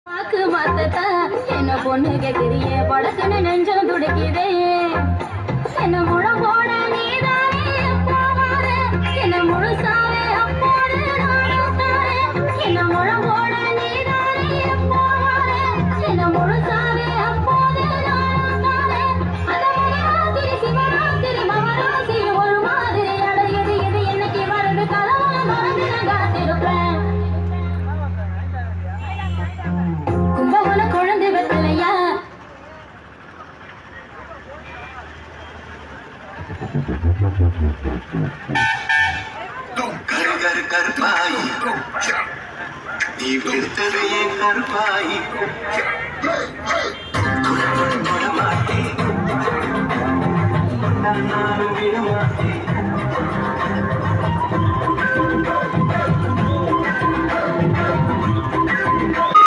வாக்கு வார்த்தை என்ன பொண்ணு கேக்குறியே படக்குன்னு நெஞ்சம் துடிக்குதே என்ன முழம் போட நீதானே போவாரு என்ன முழுசாவே அப்போது நானும் தாரே என்ன முழம் போட நீதானே போவாரு என்ன முழுசாவே அப்போது நானும் தாரே அந்த மகராத்திரி சிவராத்திரி மகராசி ஒரு மாதிரி அடையுது இது என்னைக்கு வருது கலவர மறந்து நான் காத்திருப்பேன் கும்பகோண குழந்தை வெத்தலையா கரு கரு கருப்பாயி நீ விடுத்தது ஏன் கருப்பாயி விடமாட்டேன்